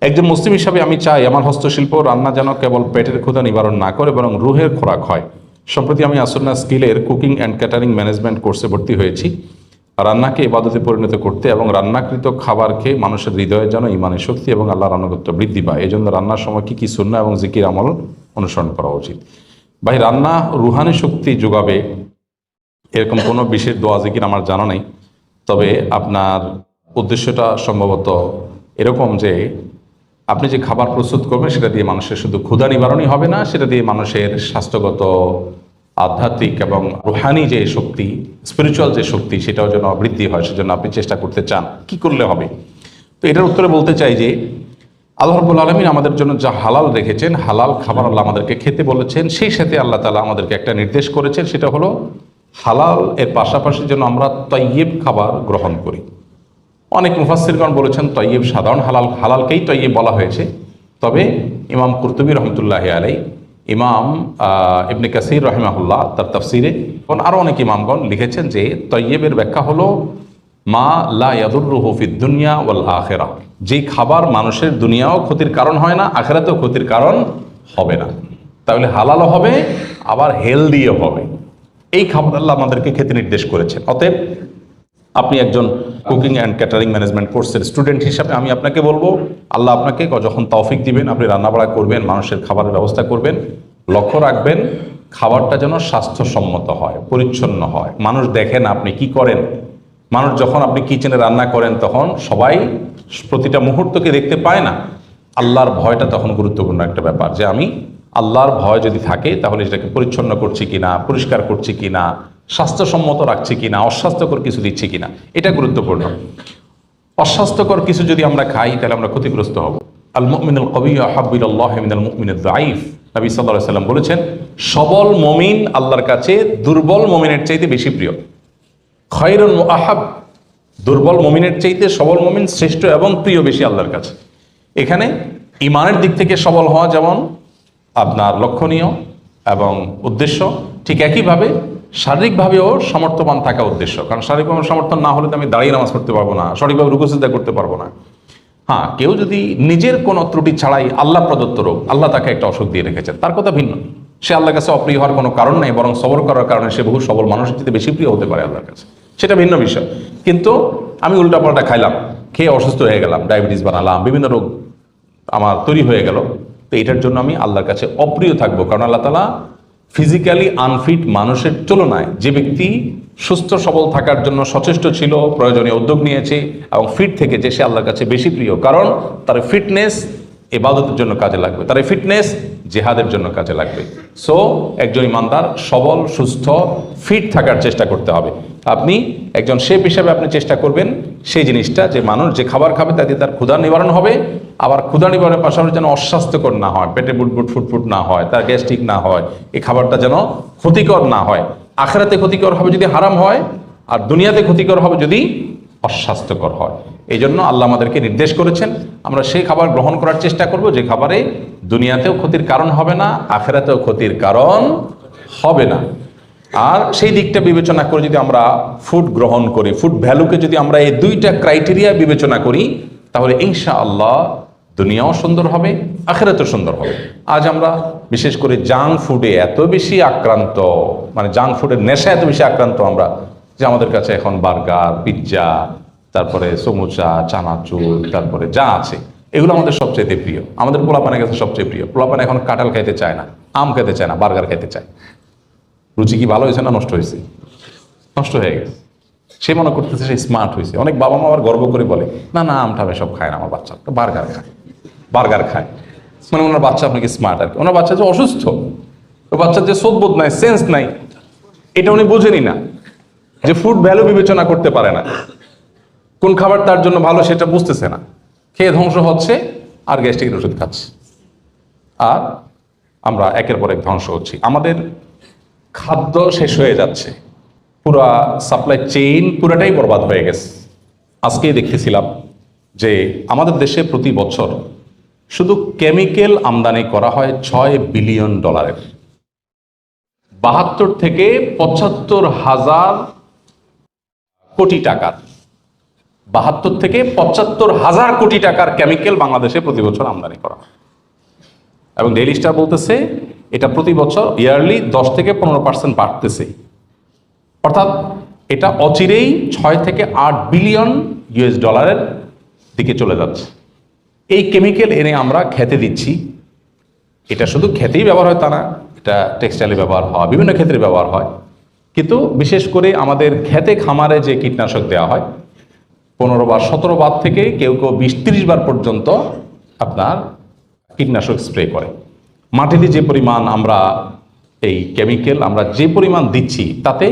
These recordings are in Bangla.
একজন মুসলিম হিসাবে আমি চাই আমার হস্তশিল্প রান্না যেন কেবল পেটের ক্ষুধা নিবারণ না করে বরং রুহের খোরাক হয়। সম্প্রতি আমি আসন্না স্কিলের কুকিং অ্যান্ড ক্যাটারিং ম্যানেজমেন্ট কোর্সে ভর্তি হয়েছি। রান্নাকে ইবাদতে পরিণত করতে এবং রান্নাকৃত খাবার খেয়ে মানুষের হৃদয়ে যেন ইমানের শক্তি এবং আল্লাহর আনুগত্য বৃদ্ধি পায়। এই জন্য রান্নার সময় কী কী সুন্নাহ এবং জিকির আমল অনুসরণ করা উচিত? ভাই, রান্না রুহানি শক্তি যোগাবে এরকম কোনো বিশেষ দোয়া জিকির আমার জানা নেই। তবে আপনার উদ্দেশ্যটা সম্ভবত এরকম যে আপনি যে খাবার প্রস্তুত করবেন সেটা দিয়ে মানুষের শুধু ক্ষুধা নিবারণই হবে না, সেটা দিয়ে মানুষের স্বাস্থ্যগত, আধ্যাত্মিক এবং রুহানি যে শক্তি, স্পিরিচুয়াল যে শক্তি, সেটাও যেন বৃদ্ধি হয়। সেজন্য আপনি চেষ্টা করতে চান, কি করলে হবে? তো এটার উত্তরে বলতে চাই যে আল্লাহ রাব্বুল আলামিন আমাদের জন্য যা হালাল রেখেছেন, হালাল খাবার আল্লাহ আমাদেরকে খেতে বলেছেন, সেই সাথে আল্লাহ তাআলা আমাদেরকে একটা নির্দেশ করেছেন, সেটা হলো হালাল এর পাশাপাশি যেন আমরা তাইয়্যিব খাবার গ্রহণ করি। অনেক মুফাসসিরগণ বলেছেন তাইয়্যিব সাধারণ হালালকেই তাইয়্যিব বলা হয়েছে। তবে ইমাম কুরতুবী রহমতুল্লাহি আলাইহি, ইমাম ইবনে কাসির রাহিমাহুল্লাহ তার তাফসিরে, এবং আরও অনেক ইমামগণ লিখেছেন যে তাইয়্যিবের ব্যাখ্যা হলো মা লা ইয়াদুররুহু ফিদ দুনিয়া ওয়াল আখিরাহ, যেই খাবার মানুষের দুনিয়াও ক্ষতির কারণ হয় না, আখিরাতেও ক্ষতির কারণ হবে না। তাহলে হালালও হবে, আবার হেলদিও হবে। এই খাবার আল্লাহ আমাদেরকে খেতে নির্দেশ করেছেন। অতএব আপনি একজন কুকিং অ্যান্ড ক্যাটারিং ম্যানেজমেন্ট কোর্সের স্টুডেন্ট হিসাবে আমি আপনাকে বলবো, আল্লাহ আপনাকে যখন তৌফিক দিবেন, আপনি রান্নাবাড়া করবেন, মানুষের খাবারের ব্যবস্থা করবেন, লক্ষ্য রাখবেন খাবারটা যেন স্বাস্থ্যসম্মত হয়, পরিচ্ছন্ন হয়, মানুষ দেখেন আপনি কি করেন। মানুষ যখন আপনি কিচেনে রান্না করেন তখন সবাই প্রতিটা মুহূর্তকে দেখতে পায় না। আল্লাহর ভয়টা তখন গুরুত্বপূর্ণ একটা ব্যাপার, যে আমি আল্লাহর ভয় যদি থাকে তাহলে সেটাকে পরিচ্ছন্ন করছি কিনা, পরিষ্কার করছি কিনা, স্বাস্থ্যসম্মত রাখছি কিনা, অস্বাস্থ্যকর কিছু দিচ্ছি কিনা, এটা গুরুত্বপূর্ণ। অস্বাস্থ্যকর কিছু যদি আমরা খাই তাহলে আমরা ক্ষতিগ্রস্ত হব। আল মুমিনুল কবিয়্যু আহাব্বু ইলাল্লাহি মিনাল মুমিনিদ যায়ীফ, নবী সাল্লাল্লাহু আলাইহি সাল্লাম বলেছেন সবল মুমিন আল্লাহর কাছে দুর্বল মুমিনের চাইতে বেশি প্রিয়। খায়রুন মুআহাব, দুর্বল মুমিনের চাইতে সবল মুমিন শ্রেষ্ঠ এবং প্রিয় বেশি আল্লাহর কাছে। এখানে ইমানের দিক থেকে সবল হওয়া যেমন আপনার লক্ষণীয় এবং উদ্দেশ্য, ঠিক একইভাবে শারীরিকভাবেও সমর্থবান থাকা উদ্দেশ্য। কারণ শারীরিকভাবে সমর্থন না হলে তো আমি দাঁড়িয়ে নামাজ পড়তে পারবো না, সঠিকভাবে রুকু সিজদা করতে পারবো না। হ্যাঁ, কেউ যদি নিজের কোনো ত্রুটি ছাড়াই আল্লাহ প্রদত্ত রোগ, আল্লাহ তাকে একটা অসুখ দিয়ে রেখেছেন, তার কথা ভিন্ন। সে আল্লাহর কাছে অপ্রিয় হওয়ার কোনো কারণ নেই, বরং সবর করার কারণে সে বহু সবল মানুষের চেয়ে বেশি প্রিয় হতে পারে আল্লাহর কাছে, সেটা ভিন্ন বিষয়। কিন্তু আমি উল্টাপাল্টা খাইলাম, খেয়ে অসুস্থ হয়ে গেলাম, ডায়াবেটিস বানালাম, বিভিন্ন রোগ আমার তৈরি হয়ে গেল, তো এটার জন্য আমি আল্লাহর কাছে অপ্রিয় থাকবো। কারণ আল্লাহ তাআলা ফিজিক্যালি আনফিট মানুষের তুলনায় যে ব্যক্তি সুস্থ সবল থাকার জন্য সচেষ্ট ছিল, প্রয়োজনীয় উদ্যোগ নিয়েছে এবং ফিট থেকেছে, সে আল্লাহর কাছে বেশি প্রিয়। কারণ তার ফিটনেস ইবাদতের জন্য কাজে লাগবে, তার ফিটনেস জিহাদের জন্য কাজে লাগবে। সো একজন ইমানদার সবল, সুস্থ, ফিট থাকার চেষ্টা করতে হবে। আপনি একজন শেফ হিসাবে আপনি চেষ্টা করবেন সেই জিনিসটা, যে মানুষ যে খাবার খাবে তাতে তার ক্ষুধা নিবারণ হবে, আবার ক্ষুধা নিবারণের পাশাপাশি যেন অস্বাস্থ্যকর না হয়, পেটে বুটবুট ফুটফুট না হয়, তার গ্যাস্ট্রিক না হয়, এই খাবারটা যেন ক্ষতিকর না হয়। আখিরাতে ক্ষতিকর হবে যদি হারাম হয়, আর দুনিয়াতে ক্ষতিকর হবে যদি অস্বাস্থ্যকর হয়। এই জন্য আল্লাহ আমাদেরকে নির্দেশ করেছেন আমরা সেই খাবার গ্রহণ করার চেষ্টা করব যে খাবারে দুনিয়াতেও ক্ষতির কারণ হবে না, আখিরাতেও ক্ষতির কারণ হবে না। আর সেই দিকটা বিবেচনা করে যদি আমরা ফুড গ্রহণ করি, ফুড ভ্যালুকে যদি আমরা এই দুইটা ক্রাইটেরিয়া বিবেচনা করি, তাহলে ইনশাআল্লাহ দুনিয়াও সুন্দর হবে, আখিরাতেও সুন্দর হবে। আজ আমরা বিশেষ করে জাঙ্ক ফুডে এত বেশি আক্রান্ত, মানে জাঙ্ক ফুডের নেশা এত বেশি আক্রান্ত আমরা, যে আমাদের কাছে এখন বার্গার, পিৎজা, তারপরে সমুচা, চানাচুর, তারপরে যা আছে এগুলো আমাদের সবচেয়ে প্রিয়। আমাদের পোলাপানের কাছে সবচেয়ে প্রিয়। পোলাপান এখন কাঁঠাল খাইতে চায় না, আম খেতে চায় না, বার্গার খেতে চায়। রুচি কি ভালো হয়েছে না নষ্ট হয়েছে? নষ্ট হয়ে গেছে। সে মনে করতেছে সে স্মার্ট হয়েছে। অনেক বাবা মা আবার গর্ব করে বলে, না না, আমটা সব খায় না, আমার বাচ্চা বার্গার খায়, বার্গার খায়। মানে ওনার বাচ্চা আপনাকে স্মার্ট আর কি। ওনার বাচ্চা যে অসুস্থ, ও বাচ্চার যে সোধবোধ নাই, সেন্স নাই, এটা উনি বোঝেনি না, যে ফুড ভ্যালু বিবেচনা করতে পারে না, কোন খাবার তার জন্য ভালো সেটা বুঝতেছে না, খেয়ে ধ্বংস হচ্ছে আর গ্যাস্ট্রিকের ওষুধ খাচ্ছে, আর আমরা একের পর এক ধ্বংস হচ্ছি। আমাদের খাদ্য শেষ হয়ে যাচ্ছে, পুরা সাপ্লাই চেইন পুরাটাই বরবাদ হয়ে গেছে। আজকেই দেখতেছিলাম যে আমাদের দেশে প্রতি বছর শুধু কেমিক্যাল আমদানি করা হয় $6 বিলিয়ন, 72 থেকে 75 হাজার কোটি টাকার। 72 থেকে 75,000 কোটি টাকার কেমিক্যাল বাংলাদেশে প্রতি বছর আমদানি করা হয়। এবং ডেইলি স্টার বলতেছে এটা প্রতি বছর ইয়ারলি 10 থেকে 15% বাড়তেছে। অর্থাৎ এটা অচিরেই 6 থেকে 8 বিলিয়ন ইউএস ডলারের দিকে চলে যাচ্ছে। এই কেমিক্যাল এনে আমরা খেতে দিচ্ছি। এটা শুধু খেতেই ব্যবহার হয় তা না, এটা টেক্সটাইলে ব্যবহার হয়, বিভিন্ন ক্ষেত্রে ব্যবহার হয়। কিন্তু বিশেষ করে আমাদের খেতে খামারে যে কীটনাশক দেওয়া হয় 15 বার 17 বার থেকে কেউ কেউ 20-30 বার পর্যন্ত আপনার কীটনাশক স্প্রে করে। মাটিতে যে পরিমাণ আমরা এই কেমিক্যাল আমরা যে পরিমাণ দিচ্ছি তাতে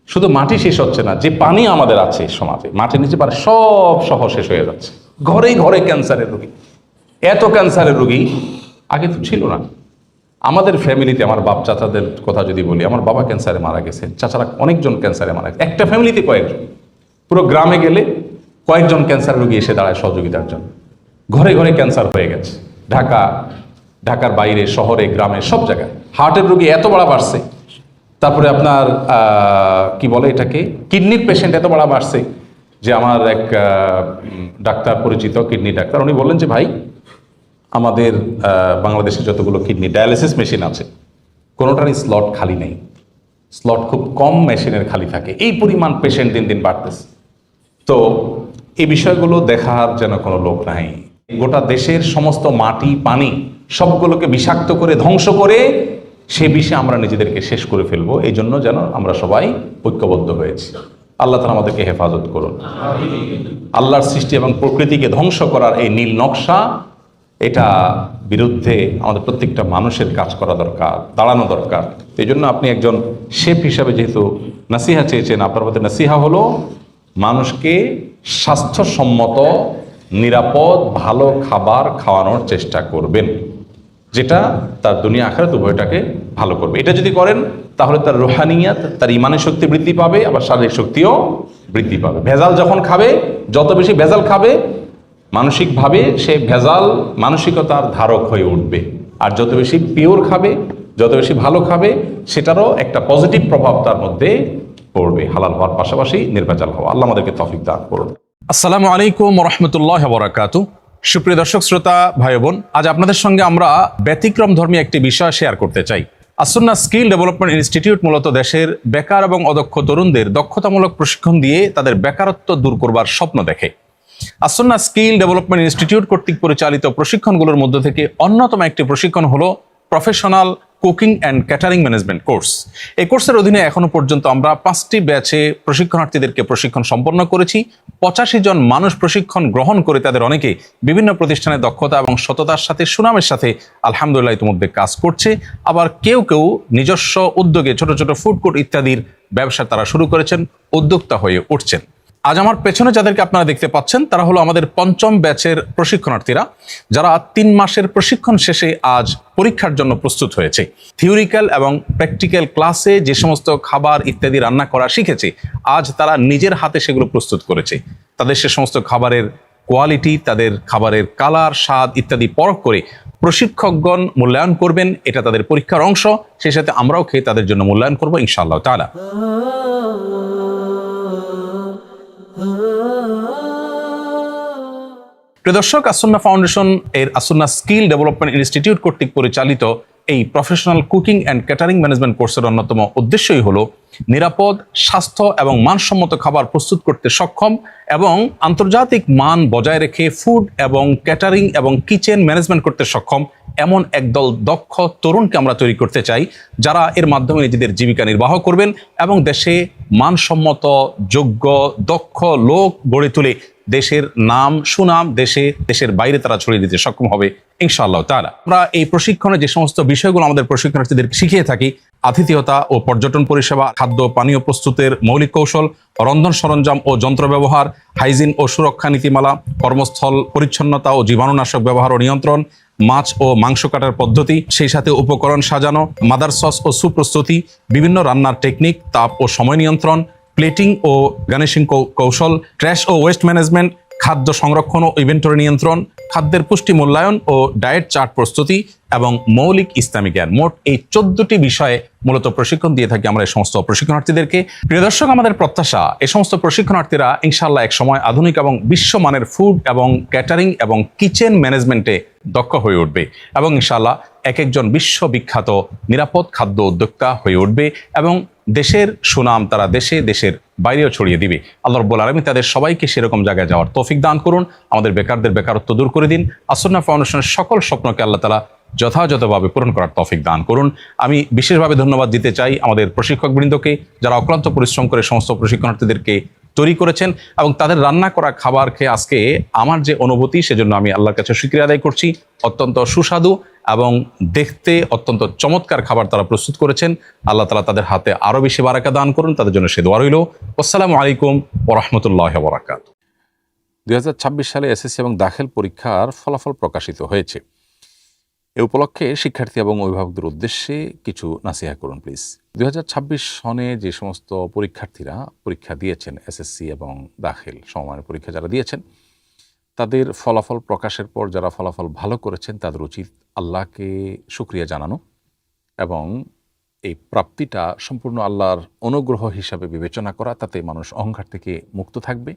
শুধু মাটি শেষ হচ্ছে না, যে পানি আমাদের আছে সমাজে মাটির নিচে পারে সব সহ শেষ হয়ে যাচ্ছে। ঘরে ঘরে ক্যান্সারের রোগী, এত ক্যান্সারের রোগী আগে তো ছিল না। আমাদের ফ্যামিলিতে আমার বাপ চাচাদের কথা যদি বলি, আমার বাবা ক্যান্সারে মারা গেছে, চাচারা অনেকজন ক্যান্সারে মারা গেছে, একটা ফ্যামিলিতে কয়েকজন। পুরো গ্রামে গেলে কয়েকজন ক্যান্সার রোগী এসে দাঁড়ায় সহযোগিতার জন্য। ঘরে ঘরে ক্যান্সার হয়ে গেছে, ঢাকার বাইরে, শহরে, গ্রামে, সব জায়গায়। হার্টের রোগী এত বড় বাড়ছে, তারপরে আপনার কি বলে এটাকে, কিডনির পেশেন্ট এত বড় বাড়ছে যে আমার এক ডাক্তার পরিচিত কিডনি ডাক্তার, উনি বললেন যে ভাই আমাদের বাংলাদেশে যতগুলো কিডনি ডায়ালিসিস মেশিন আছে কোনোটারই স্লট খালি নেই, স্লট খুব কম মেশিনের খালি থাকে, এই পরিমাণ পেশেন্ট দিন দিন বাড়তেছে। তো এই বিষয়গুলো দেখার যেন কোনো লোক নাই। গোটা দেশের সমস্ত মাটি পানি সবগুলোকে বিষাক্ত করে ধ্বংস করে সে বিষে আমরা নিজেদেরকে শেষ করে ফেলবো। এই জন্য যেন আমরা সবাই ঐক্যবদ্ধ হয়েছি। আল্লাহ তাআলা আমাদেরকে হেফাজত করুন। আল্লাহর সৃষ্টি এবং প্রকৃতিকে ধ্বংস করার এই নীল নকশা, এটা বিরুদ্ধে আমাদের প্রত্যেকটা মানুষের কাজ করা দরকার, দাঁড়ানো দরকার। এই জন্য আপনি একজন শেফ হিসাবে যেহেতু নাসিহা চেয়েছেন, আপনার মধ্যে নাসিহা হলো মানুষকে স্বাস্থ্যসম্মত নিরাপদ ভালো খাবার খাওয়ানোর চেষ্টা করবেন, যেটা তার দুনিয়া আখিরাত উভয়টাকে ভালো করবে। এটা যদি করেন তাহলে তার রুহানিয়াত, তার ইমানের শক্তি বৃদ্ধি পাবে, আবার শারীরিক শক্তিও বৃদ্ধি পাবে। ভেজাল যখন খাবে, যত বেশি ভেজাল খাবে মানসিকভাবে সে ভেজাল মানসিকতার ধারক হয়ে উঠবে। আর যত বেশি পিওর খাবে, যত বেশি ভালো খাবে, সেটারও একটা পজিটিভ প্রভাব তার মধ্যে পড়বে, হালাল হওয়ার পাশাপাশি নির্ভেজাল হওয়া। আল্লাহ আমাদেরকে তৌফিক দান করুন। আসসালামু আলাইকুম ওয়া রাহমাতুল্লাহি ওয়া বারাকাতুহু। সুপ্রিয় দর্শক শ্রোতা ভাই বোন, আজ আপনাদের সঙ্গে আমরা ব্যতিক্রম ধর্মী একটি বিষয় শেয়ার করতে চাই। আসুন্নাহ স্কিল ডেভেলপমেন্ট ইনস্টিটিউট মূলত দেশের বেকার এবং অদক্ষ তরুণদের দক্ষতামূলক প্রশিক্ষণ দিয়ে তাদের বেকারত্ব দূর করবার স্বপ্ন দেখে। আসুন্নাহ স্কিল ডেভেলপমেন্ট ইনস্টিটিউট কর্তৃক পরিচালিত প্রশিক্ষণগুলোর মধ্য থেকে অন্যতম একটি প্রশিক্ষণ হলো professional cooking and catering management course. এই কোর্সের অধীনে এখনো পর্যন্ত আমরা 5টি ব্যাচে প্রশিক্ষণার্থীদেরকে প্রশিক্ষণ সম্পন্ন করেছি। 85 জন মানুষ প্রশিক্ষণ গ্রহণ করে তাদের অনেকে বিভিন্ন প্রতিষ্ঠানে দক্ষতা এবং সততার সাথে সুনামের সাথে আলহামদুলিল্লাহ ইতিমধ্যে কাজ করছে। আবার কেউ কেউ নিজস্ব উদ্যোগে ছোট ছোট ফুড কোর্ট ইত্যাদির ব্যবসা তারা শুরু করেছেন, উদ্যোক্তা হয়ে উঠছেন। আজ আমার পেছনে যাদেরকে আপনারা দেখতে পাচ্ছেন তারা হলো আমাদের 5ম ব্যাচের প্রশিক্ষণার্থীরা, যারা 3 মাসের প্রশিক্ষণ শেষে আজ পরীক্ষার জন্য প্রস্তুত হয়েছে। থিওরিক্যাল এবং প্র্যাকটিক্যাল ক্লাসে যে সমস্ত খাবার ইত্যাদি রান্না করা শিখেছে, আজ তারা নিজের হাতে সেগুলো প্রস্তুত করেছে। তাদের সে সমস্ত খাবারের কোয়ালিটি, তাদের খাবারের কালার, স্বাদ ইত্যাদি পরখ করে প্রশিক্ষকগণ মূল্যায়ন করবেন। এটা তাদের পরীক্ষার অংশ, সেই সাথে আমরাও খেয়ে তাদের জন্য মূল্যায়ন করবো ইনশাআল্লাহ তাআলা। প্রিয় দর্শক, আসুন্নাহ ফাউন্ডেশন এর আসুন্নাহ স্কিল ডেভেলপমেন্ট ইনস্টিটিউট কর্তৃক পরিচালিত এই professional cooking and catering management কোর্সের অন্যতম উদ্দেশ্যই হলো নিরাপদ, স্বাস্থ্য এবং মানসম্মত খাবার প্রস্তুত করতে সক্ষম এবং আন্তর্জাতিক মান বজায় রেখে ফুড এবং ক্যাটারিং এবং কিচেন ম্যানেজমেন্ট করতে সক্ষম এমন একদল দক্ষ তরুণকে আমরা তৈরি করতে চাই, যারা এর মাধ্যমে নিজেদের জীবিকা নির্বাহ করবেন এবং দেশে মানসম্মত, যোগ্য, দক্ষ লোক গড়ে তুলে দেশের নাম সুনাম দেশের বাইরে তারা ছড়িয়ে দিতে সক্ষম হবে ইনশাআল্লাহ তাআলা। আমরা এই প্রশিক্ষণে যে সমস্ত বিষয়গুলো আমাদের প্রশিক্ষণার্থীদেরকে শিখিয়ে থাকি, আতিথেয়তা ও পর্যটন পরিষেবা, খাদ্য পানীয় প্রস্তুতের মৌলিক কৌশল, রন্ধন সরঞ্জাম ও যন্ত্র ব্যবহার, হাইজিন ও সুরক্ষা নীতিমালা, কর্মস্থল পরিচ্ছন্নতা ও জীবাণুনাশক ব্যবহার ও নিয়ন্ত্রণ, মাছ ও মাংস কাটার পদ্ধতি, সেই সাথে উপকরণ সাজানো, মাদার সস ও সুপ্রস্তুতি, বিভিন্ন রান্নার টেকনিক, তাপ ও সময় নিয়ন্ত্রণ, প্লেটিং ও গার্নিশিং কৌশল, ট্র্যাশ ও ওয়েস্ট ম্যানেজমেন্ট, খাদ্য সংরক্ষণ ও ইনভেন্টরি নিয়ন্ত্রণ, খাদ্যের পুষ্টি মূল্যায়ন ও ডায়েট চার্ট প্রস্তুতি এবং মৌলিক ইসলামী জ্ঞান, মোট এই 14টি বিষয়ে মূলত প্রশিক্ষণ দিয়ে থাকি আমরা এই সমস্ত প্রশিক্ষণার্থীদেরকে। প্রিয় দর্শক, আমাদের প্রত্যাশা এই সমস্ত প্রশিক্ষণার্থীরা ইনশাআল্লাহ এক সময় আধুনিক এবং বিশ্বমানের ফুড এবং ক্যাটারিং এবং কিচেন ম্যানেজমেন্টে দক্ষ হয়ে উঠবে এবং ইনশাআল্লাহ এক একজন বিশ্ববিখ্যাত নিরাপদ খাদ্য উদ্যোক্তা হয়ে উঠবে এবং দেশের সুনাম তারা দেশের বাইরেও ছড়িয়ে দিবে। আল্লাহ রাব্বুল আলামিন তাদের সবাইকে সেরকম জায়গায় যাওয়ার তৌফিক দান করুন। আমাদের বেকারদের বেকারত্ব দূর করে দিন। আসন্না ফাউন্ডেশনের সকল স্বপ্নকে আল্লাহ তাআলা যথাযথভাবে পূরণ করার তৌফিক দান করুন। আমি বিশেষভাবে ধন্যবাদ দিতে চাই আমাদের প্রশিক্ষকবৃন্দকে, যারা অক্লান্ত পরিশ্রম করে সমস্ত প্রশিক্ষণার্থীদেরকে তৈরি করেছেন এবং তাদের রান্না করা খাবার খেয়ে আজকে আমার যে অনুভূতি, সেজন্য আমি আল্লাহর কাছে শুকরিয়া আদায় করছি। অত্যন্ত সুস্বাদু এবং দেখতে অত্যন্ত চমৎকার খাবার তারা প্রস্তুত করেছেন। আল্লাহ তাআলা তাদের হাতে আরো বেশি বারাকা দান করুন, তাদের জন্য সে দোয়া রইল। আসসালামু আলাইকুম ওয়া রাহমাতুল্লাহি ওয়া বারাকাতুহু। 2026 সালে এসএসসি এবং দাখিল পরীক্ষার ফলাফল প্রকাশিত হয়েছে। এ উপলক্ষে শিক্ষার্থী এবং অভিভাবকদের উদ্দেশ্যে কিছু নাসিহা করুন প্লিজ। 2026 সনে যে সমস্ত পরীক্ষার্থীরা পরীক্ষা দিয়েছেন, এসএসসি এবং দাখিল সমমানের পরীক্ষা যারা দিয়েছেন, তাদের ফলাফল প্রকাশের পর যারা ফলাফল ভালো করেছেন তাদের উচিত আল্লাহকে শুকরিয়া জানানো এবং এই প্রাপ্তিটা সম্পূর্ণ আল্লাহর অনুগ্রহ হিসাবে বিবেচনা করা। তাতে মানুষ অহংকার থেকে মুক্ত থাকবে।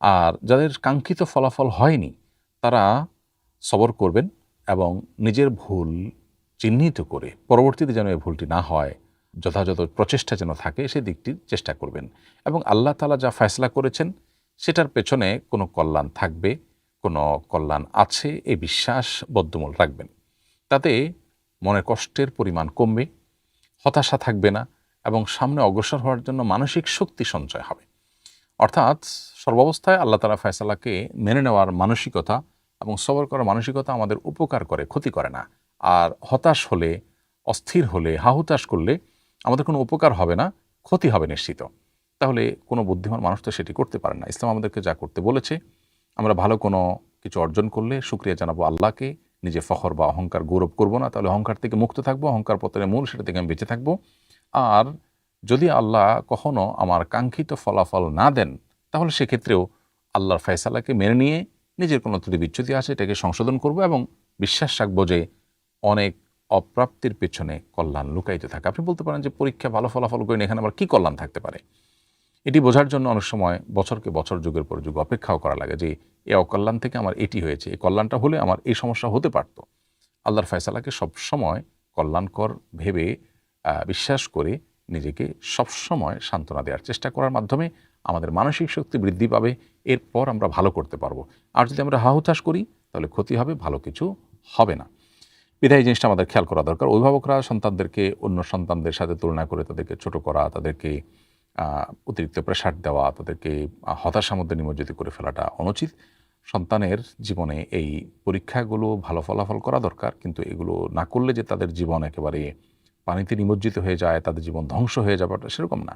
আর যাদের কাঙ্ক্ষিত ফলাফল হয়নি তারা সবর করবেন এবং নিজের ভুল চিহ্নিত করে পরবর্তীতে যেন এই ভুলটি না হয়, যথাযথ প্রচেষ্টা যেন থাকে সেই দিকটির চেষ্টা করবেন এবং আল্লাহ তাআলা যা ফয়সালা করেছেন সেটার পেছনে কোনো কল্যাণ থাকবে, কোনো কল্যাণ আছে এই বিশ্বাস বদ্ধমূল রাখবেন। তাতে মনের কষ্টের পরিমাণ কমবে, হতাশা থাকবে না এবং সামনে অগ্রসর হওয়ার জন্য মানসিক শক্তি সঞ্চয় হবে। অর্থাৎ সর্বাবস্থায় আল্লাহ তাআলা ফয়সালাকে মেনে নেওয়ার মানসিকতা এবং সবর করার মানসিকতা আমাদের উপকার করে, ক্ষতি করে না। আর হতাশ হলে, অস্থির হলে, হাহুতাশ করলে আমাদের কোনো উপকার হবে না, ক্ষতি হবে নিশ্চিত। তাহলে কোনো বুদ্ধিমান মানুষ তো সেটি করতে পারে না। ইসলাম আমাদেরকে যা করতে বলেছে, আমরা ভালো কোনো কিছু অর্জন করলে শুকরিয়া জানাবো আল্লাহকে, নিজে ফখর বা অহংকার গৌরব করব না, তাহলে অহংকার থেকে মুক্ত থাকবো, অহংকার পতনের মূল সেটা থেকে আমি বেঁচে থাকবো। আর যদি আল্লাহ কখনো আমার কাঙ্ক্ষিত ফলাফল না দেন তাহলে সেক্ষেত্রেও আল্লাহর ফয়সালাকে মেনে নিয়ে নিজের কোনো ত্রুটি বিচ্যুতি আছে এটাকে সংশোধন করব এবং বিশ্বাস রাখবো যে অনেক অপ্রাপ্তির পেছনে কল্যাণ লুকাইতে থাকে। আপনি বলতে পারেন যে পরীক্ষা ভালো ফলাফল করেন, এখানে আবার কী কল্যাণ থাকতে পারে? এটি বোঝার জন্য অনেক সময় বছরকে বছর, যুগের পর যুগ অপেক্ষাও করা লাগে যে এই অকল্যাণ থেকে আমার এটি হয়েছে, এই কল্যাণটা হলে আমার এই সমস্যা হতে পারত। আল্লাহর ফয়সালাকে সবসময় কল্যাণকর ভেবে বিশ্বাস করে নিজেকে সবসময় সান্ত্বনা দেওয়ার চেষ্টা করার মাধ্যমে আমাদের মানসিক শক্তি বৃদ্ধি পাবে। এরপর আমরা ভালো করতে পারবো। আর যদি আমরা হাহুতাশ করি তাহলে ক্ষতি হবে, ভালো কিছু হবে না। বিধায় জিনিসটা আমাদের খেয়াল করা দরকার। অভিভাবকরা সন্তানদেরকে অন্য সন্তানদের সাথে তুলনা করে তাদেরকে ছোট করা, তাদেরকে অতিরিক্ত প্রেশার দেওয়া, তাদেরকে হতাশার মধ্যে নিমজ্জিত করে ফেলাটা অনুচিত। সন্তানের জীবনে এই পরীক্ষাগুলো ভালো ফলাফল করা দরকার, কিন্তু এগুলো না করলে যে তাদের জীবন একেবারে পানিতে নিমজ্জিত হয়ে যায়, তাদের জীবন ধ্বংস হয়ে যাবে সেরকম না।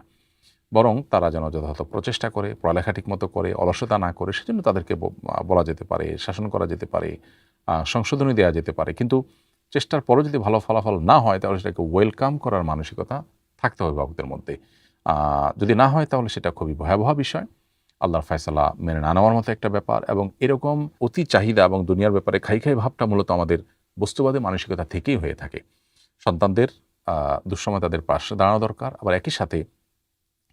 বরং তারা যেন যথাযথ প্রচেষ্টা করে, পড়ালেখা ঠিকমতো করে, অলসতা না করে, সেজন্য তাদেরকে বলা যেতে পারে, শাসন করা যেতে পারে, সংশোধনী দেওয়া যেতে পারে। কিন্তু চেষ্টার পরও যদি ভালো ফলাফল না হয় তাহলে সেটাকে ওয়েলকাম করার মানসিকতা থাকতে হবে অভিভাবকদের মধ্যে। যদি না হয় তাহলে সেটা খুবই ভয়াবহ বিষয়। আল্লাহর ফয়সালা মেনে না নেওয়ার মতো একটা ব্যাপার এবং এরকম অতি চাহিদা এবং দুনিয়ার ব্যাপারে খাই ভাবটা মূলত আমাদের বস্তুবাদী মানসিকতা থেকেই হয়ে থাকে। সন্তানদের দুঃসময় তাদের পাশে দাঁড়ানো দরকার, আবার একই সাথে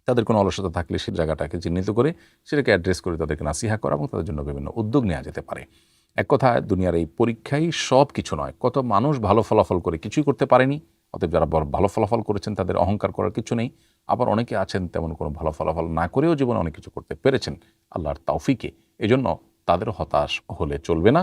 তাদের কোনো অলসতা থাকলে সেই জায়গাটাকে চিহ্নিত করে সেটাকে অ্যাড্রেস করে তাদেরকে নাসিহা করা এবং তাদের জন্য বিভিন্ন উদ্যোগ নেওয়া যেতে পারে। এক কথায় দুনিয়ার এই পরীক্ষাই সব কিছু নয়। কত মানুষ ভালো ফলাফল করে কিছুই করতে পারেনি, অতএব যারা ভালো ফলাফল করেছেন তাদের অহংকার করার কিছু নেই। আবার অনেকে আছেন তেমন কোনো ভালো ফলাফল না করেও জীবনে অনেক কিছু করতে পেরেছেন আল্লাহর তৌফিকে। এজন্য তাদের হতাশ হলে চলবে না।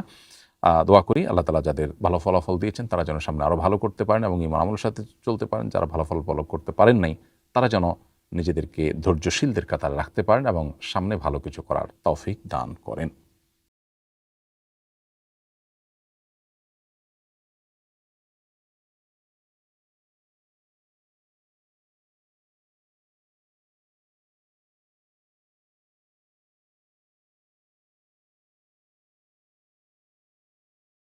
দোয়া করি আল্লাহ তাআলা যাদের ভালো ফলাফল দিয়েছেন তারা যেন সামনে আরও ভালো করতে পারেন এবং ঈমান আমলের সাথে চলতে পারেন। যারা ভালো ফলাফল করতে পারেন নাই তারা যেন নিজেদেরকে ধৈর্যশীলদের কাতারে রাখতে পারেন এবং সামনে ভালো কিছু করার তৌফিক দান করেন।